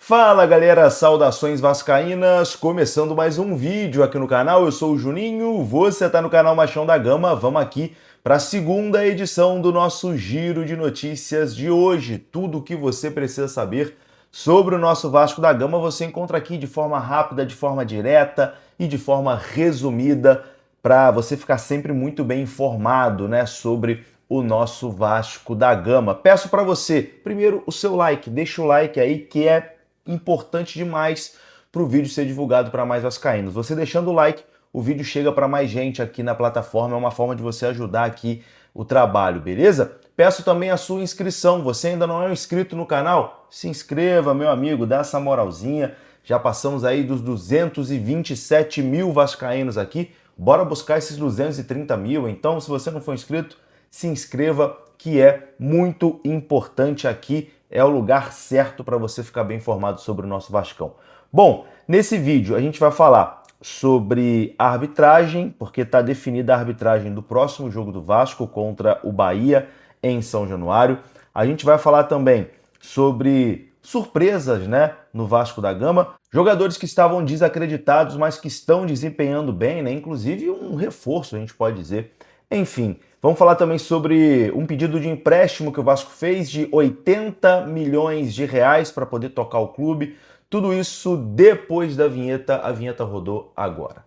Fala galera, saudações vascaínas, começando mais um vídeo aqui no canal, eu sou o Juninho, você tá no canal Machão da Gama, vamos aqui para a segunda edição do nosso Giro de Notícias de hoje. Tudo o que você precisa saber sobre o nosso Vasco da Gama você encontra aqui de forma rápida, de forma direta e de forma resumida, para você ficar sempre muito bem informado, né, sobre o nosso Vasco da Gama. Peço para você, primeiro, o seu like, deixa o like aí que é importante demais para o vídeo ser divulgado para mais vascaínos. Você deixando o like, o vídeo chega para mais gente aqui na plataforma, é uma forma de você ajudar aqui o trabalho, beleza? Peço também a sua inscrição, você ainda não é um inscrito no canal? Se inscreva, meu amigo, dá essa moralzinha, já passamos aí dos 227 mil vascaínos aqui, bora buscar esses 230 mil, então se você não for inscrito, se inscreva, que é muito importante aqui, é o lugar certo para você ficar bem informado sobre o nosso Vascão. Bom, nesse vídeo a gente vai falar sobre a arbitragem, porque está definida a arbitragem do próximo jogo do Vasco contra o Bahia em São Januário. A gente vai falar também sobre surpresas, né, no Vasco da Gama, jogadores que estavam desacreditados, mas que estão desempenhando bem, né, inclusive um reforço, a gente pode dizer. Enfim, vamos falar também sobre um pedido de empréstimo que o Vasco fez de 80 milhões de reais para poder tocar o clube. Tudo isso depois da vinheta. A vinheta rodou agora.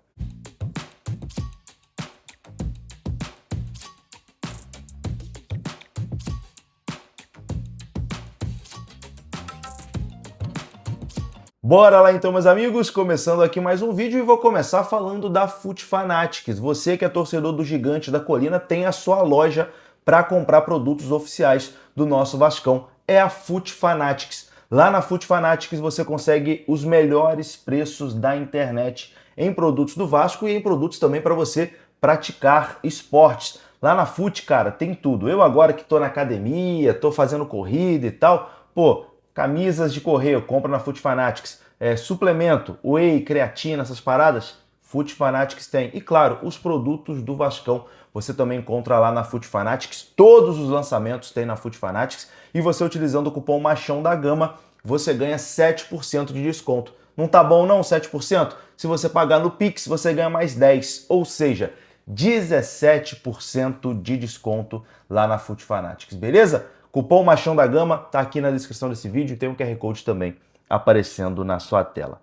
Bora lá então, meus amigos, começando aqui mais um vídeo e vou começar falando da FUT Fanatics. Você que é torcedor do Gigante da Colina tem a sua loja para comprar produtos oficiais do nosso Vascão. É a FUT Fanatics. Lá na FUT Fanatics você consegue os melhores preços da internet em produtos do Vasco e em produtos também para você praticar esportes. Lá na FUT, cara, tem tudo. Eu agora que tô na academia, tô fazendo corrida e tal, pô, camisas de correr, eu compro na FUT Fanatics. Suplemento, whey, creatina, essas paradas, FUT Fanatics tem. E claro, os produtos do Vascão você também encontra lá na FUT Fanatics. Todos os lançamentos tem na FUT Fanatics. E você utilizando o cupom Machão da Gama, você ganha 7% de desconto. Não tá bom não 7%? Se você pagar no Pix, você ganha mais 10%. Ou seja, 17% de desconto lá na FUT Fanatics, beleza? Cupom Machão da Gama tá aqui na descrição desse vídeo e tem um QR Code também aparecendo na sua tela.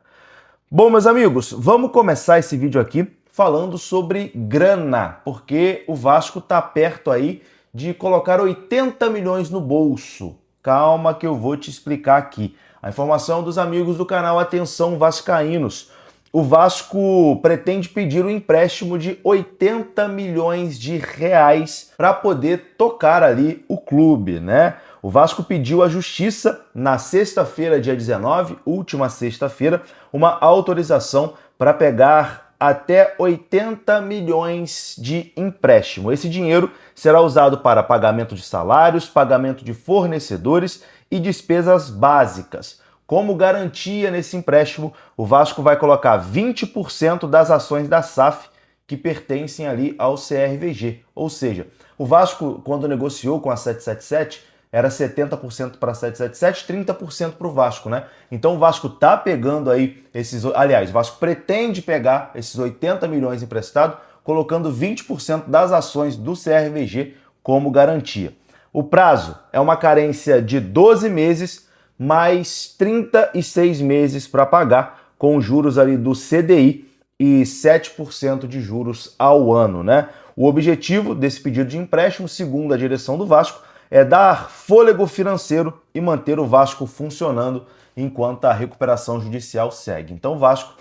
Bom, meus amigos, vamos começar esse vídeo aqui falando sobre grana, porque o Vasco tá perto aí de colocar 80 milhões no bolso. Calma que eu vou te explicar aqui. A informação dos amigos do canal Atenção Vascaínos. O Vasco pretende pedir um empréstimo de 80 milhões de reais para poder tocar ali o clube, né? O Vasco pediu à Justiça, na sexta-feira, dia 19, última sexta-feira, uma autorização para pegar até 80 milhões de empréstimo. Esse dinheiro será usado para pagamento de salários, pagamento de fornecedores e despesas básicas. Como garantia nesse empréstimo, o Vasco vai colocar 20% das ações da SAF que pertencem ali ao CRVG. Ou seja, o Vasco, quando negociou com a 777, era 70% para a 777, 30% para o Vasco, né? Então o Vasco tá pegando aí o Vasco pretende pegar esses 80 milhões emprestados, colocando 20% das ações do CRVG como garantia. O prazo é uma carência de 12 meses, mais 36 meses para pagar, com juros ali do CDI e 7% de juros ao ano, né? O objetivo desse pedido de empréstimo, segundo a direção do Vasco, é dar fôlego financeiro e manter o Vasco funcionando enquanto a recuperação judicial segue. Então o Vasco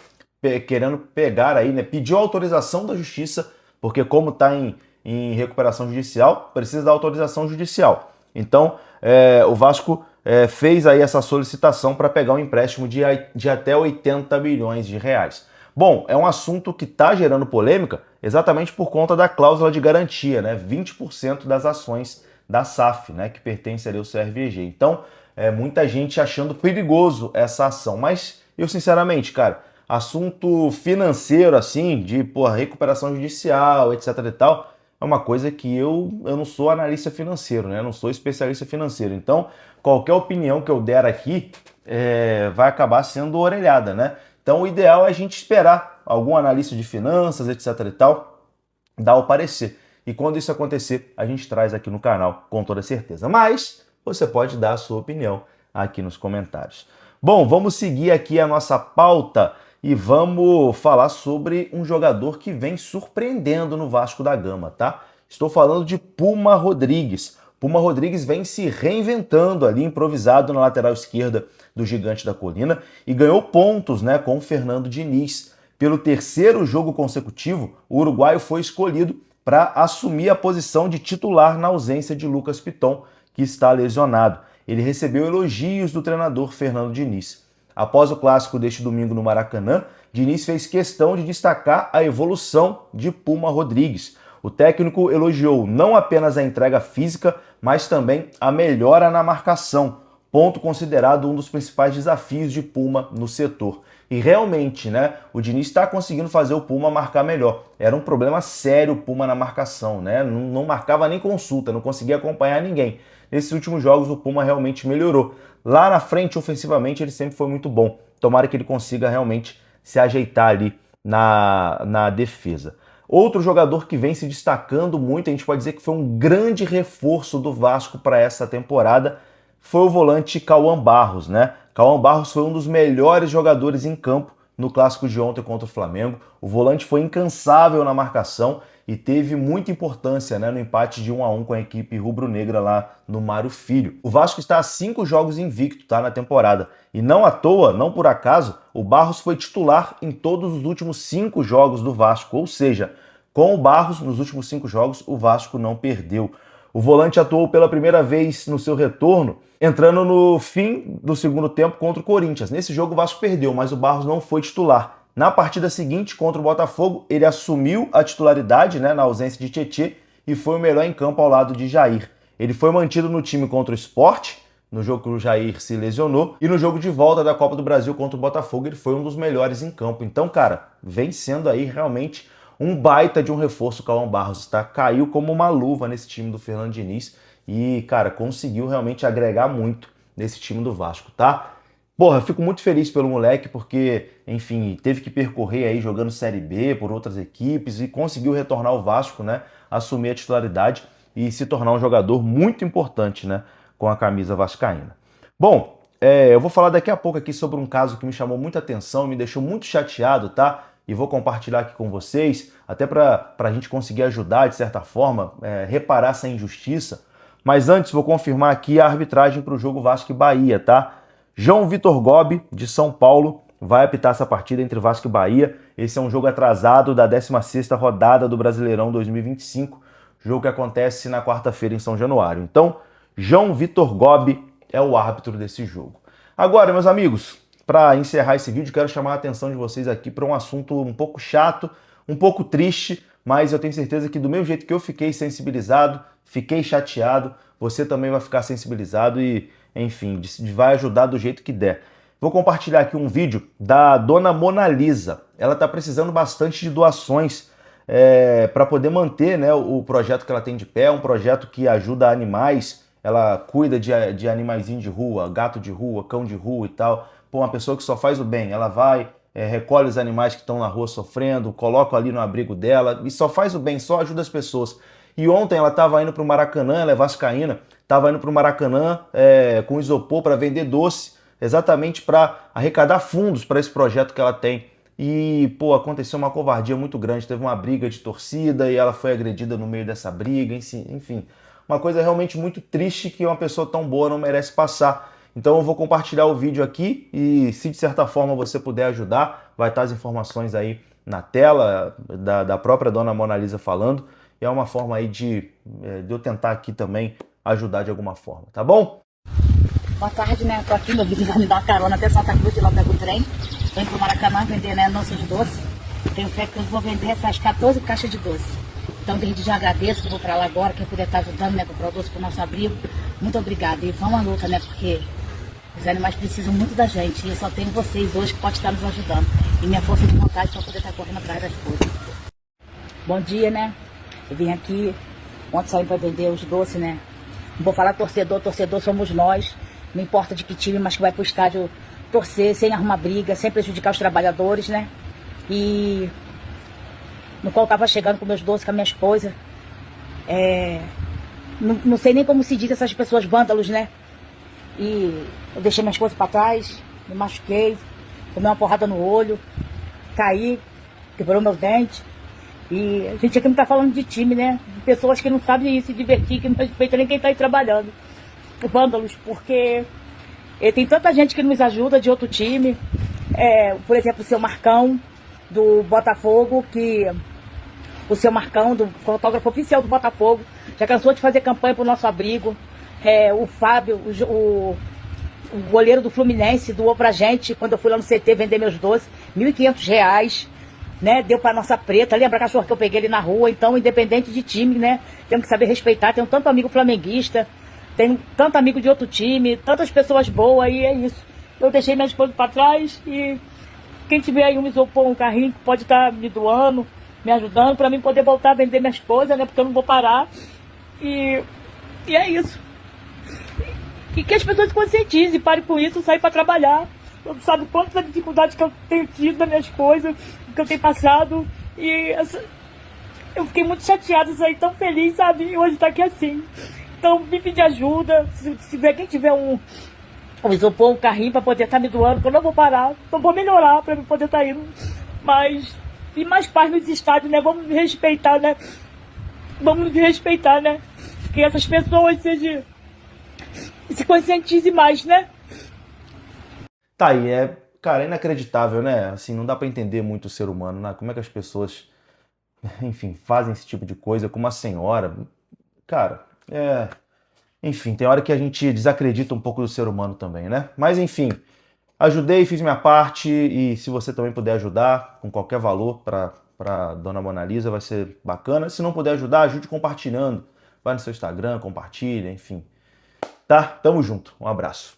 querendo pegar aí, né, pediu autorização da Justiça, porque como está em recuperação judicial, precisa da autorização judicial. Então o Vasco fez aí essa solicitação para pegar um empréstimo de até 80 milhões de reais. Bom, é um assunto que está gerando polêmica exatamente por conta da cláusula de garantia, né? 20% das ações da SAF, né, que pertence ali ao CRVG. Então, muita gente achando perigoso essa ação. Mas eu, sinceramente, cara, assunto financeiro, assim, de recuperação judicial, etc e tal, é uma coisa que eu não sou analista financeiro, né? Eu não sou especialista financeiro. Então, qualquer opinião que eu der aqui vai acabar sendo orelhada, né? Então o ideal é a gente esperar algum analista de finanças, etc e tal, dar o parecer. E quando isso acontecer, a gente traz aqui no canal com toda certeza. Mas você pode dar a sua opinião aqui nos comentários. Bom, vamos seguir aqui a nossa pauta e vamos falar sobre um jogador que vem surpreendendo no Vasco da Gama, tá? Estou falando de Puma Rodrigues. Puma Rodrigues vem se reinventando ali, improvisado na lateral esquerda do Gigante da Colina e ganhou pontos, né, com o Fernando Diniz. Pelo terceiro jogo consecutivo, o uruguaio foi escolhido para assumir a posição de titular na ausência de Lucas Piton, que está lesionado. Ele recebeu elogios do treinador Fernando Diniz. Após o clássico deste domingo no Maracanã, Diniz fez questão de destacar a evolução de Puma Rodrigues. O técnico elogiou não apenas a entrega física, mas também a melhora na marcação, ponto considerado um dos principais desafios de Puma no setor. E realmente, né, o Diniz está conseguindo fazer o Puma marcar melhor. Era um problema sério o Puma na marcação, né? Não marcava nem consulta, não conseguia acompanhar ninguém. Nesses últimos jogos o Puma realmente melhorou. Lá na frente, ofensivamente, ele sempre foi muito bom. Tomara que ele consiga realmente se ajeitar ali na defesa. Outro jogador que vem se destacando muito, a gente pode dizer que foi um grande reforço do Vasco para essa temporada, foi o volante Cauã Barros, né? Cauã Barros foi um dos melhores jogadores em campo no clássico de ontem contra o Flamengo. O volante foi incansável na marcação e teve muita importância, né, no empate de 1-1 com a equipe rubro-negra lá no Mário Filho. O Vasco está a 5 jogos invicto, tá, na temporada. E não à toa, não por acaso, o Barros foi titular em todos os últimos 5 jogos do Vasco. Ou seja, com o Barros, nos últimos 5 jogos, o Vasco não perdeu. O volante atuou pela primeira vez no seu retorno, entrando no fim do segundo tempo contra o Corinthians. Nesse jogo o Vasco perdeu, mas o Barros não foi titular. Na partida seguinte, contra o Botafogo, ele assumiu a titularidade, né, na ausência de Tietê, e foi o melhor em campo ao lado de Jair. Ele foi mantido no time contra o Sport, no jogo que o Jair se lesionou, e no jogo de volta da Copa do Brasil contra o Botafogo, ele foi um dos melhores em campo. Então, cara, vem sendo aí realmente um baita de um reforço o Cauã Barros, tá? Caiu como uma luva nesse time do Fernando Diniz e, cara, conseguiu realmente agregar muito nesse time do Vasco, tá? Porra, eu fico muito feliz pelo moleque porque, enfim, teve que percorrer aí jogando Série B por outras equipes e conseguiu retornar ao Vasco, né? Assumir a titularidade e se tornar um jogador muito importante, né? Com a camisa vascaína. Bom, eu vou falar daqui a pouco aqui sobre um caso que me chamou muita atenção, me deixou muito chateado, tá? E vou compartilhar aqui com vocês, até para a gente conseguir ajudar, de certa forma, reparar essa injustiça. Mas antes, vou confirmar aqui a arbitragem para o jogo Vasco e Bahia, tá? João Vitor Gobi, de São Paulo, vai apitar essa partida entre Vasco e Bahia. Esse é um jogo atrasado da 16ª rodada do Brasileirão 2025, jogo que acontece na quarta-feira em São Januário. Então, João Vitor Gobi é o árbitro desse jogo. Agora, meus amigos, para encerrar esse vídeo, quero chamar a atenção de vocês aqui para um assunto um pouco chato, um pouco triste, mas eu tenho certeza que do mesmo jeito que eu fiquei sensibilizado, fiquei chateado, você também vai ficar sensibilizado e, enfim, vai ajudar do jeito que der. Vou compartilhar aqui um vídeo da dona Mona Lisa. Ela está precisando bastante de doações para poder manter, né, o projeto que ela tem de pé, um projeto que ajuda animais, ela cuida de animaizinhos de rua, gato de rua, cão de rua e tal. Pô, uma pessoa que só faz o bem, ela vai, recolhe os animais que estão na rua sofrendo, coloca ali no abrigo dela e só faz o bem, só ajuda as pessoas. E ontem ela estava indo para o Maracanã, ela é vascaína, estava indo para o Maracanã com isopor para vender doce, exatamente para arrecadar fundos para esse projeto que ela tem. E, pô, aconteceu uma covardia muito grande, teve uma briga de torcida e ela foi agredida no meio dessa briga, enfim, uma coisa realmente muito triste que uma pessoa tão boa não merece passar. Então eu vou compartilhar o vídeo aqui e se de certa forma você puder ajudar, vai estar as informações aí na tela da própria dona Mona Lisa falando. E é uma forma aí de eu tentar aqui também ajudar de alguma forma, tá bom? Boa tarde, né? Tô aqui, meu filho vai me dar uma carona até Santa Cruz, de lá pego o trem. Venho pro Maracanã vender, né, nossas doces. Tenho fé que eu vou vender essas 14 caixas de doce. Então desde já agradeço, vou pra lá agora, quem puder estar ajudando, né, comprar o doce pro nosso abrigo. Muito obrigada. E vamos à luta, né, porque os animais precisam muito da gente e eu só tenho vocês hoje que podem estar nos ajudando. E minha força de vontade para poder estar correndo atrás das coisas. Bom dia, né? Eu vim aqui, ontem saí para vender os doces, né? Não vou falar torcedor, torcedor somos nós. não importa de que time, mas que vai pro estádio torcer, sem arrumar briga, sem prejudicar os trabalhadores, né? E no qual eu tava chegando com meus doces, com a minha esposa. Não sei nem como se diz essas pessoas vândalos, né? E eu deixei minhas coisas pra trás, me machuquei, tomei uma porrada no olho, caí, quebrou meu dente. E a gente aqui não tá falando de time, né? De pessoas que não sabem se divertir, que não respeitam nem quem tá aí trabalhando. Vândalos, porque tem tanta gente que nos ajuda de outro time. Por exemplo, o seu Marcão, do Botafogo, que o seu Marcão, do fotógrafo oficial do Botafogo, já cansou de fazer campanha pro nosso abrigo. O Fábio, o goleiro do Fluminense, doou pra gente, quando eu fui lá no CT vender meus doces, R$ 1.500, né? Deu pra nossa preta. Lembra a cachorra que eu peguei ali na rua? Então, independente de time, né? Temos que saber respeitar. Tenho tanto amigo flamenguista, tenho tanto amigo de outro time, tantas pessoas boas, e é isso. Eu deixei minha esposa pra trás e quem tiver aí um isopor, um carrinho, pode estar me doando, me ajudando, pra mim poder voltar a vender minhas coisas, né? Porque eu não vou parar. E é isso. E que as pessoas se conscientizem, parem com isso, saem pra trabalhar. Eu sabe quantas dificuldades que eu tenho tido nas minhas coisas, que eu tenho passado. E eu fiquei muito chateada, saí tão feliz, sabe? E hoje tá aqui assim. Então, me pedir ajuda. Se tiver, quem tiver um isopor, um carrinho pra poder estar me doando, que eu não vou parar. Então, vou melhorar pra eu poder estar indo. Mas, e mais paz nos estádios, né? Vamos respeitar, né? Vamos respeitar, né? Que essas pessoas se conscientizem mais, né? Tá aí, cara, é inacreditável, né? Assim, não dá pra entender muito o ser humano, né? Como é que as pessoas, enfim, fazem esse tipo de coisa com uma senhora. Cara, enfim, tem hora que a gente desacredita um pouco do ser humano também, né? Mas enfim, ajudei, fiz minha parte, e se você também puder ajudar com qualquer valor pra Dona Mona Lisa, vai ser bacana. Se não puder ajudar, ajude compartilhando. Vai no seu Instagram, compartilha, enfim. Tá? Tamo junto. Um abraço.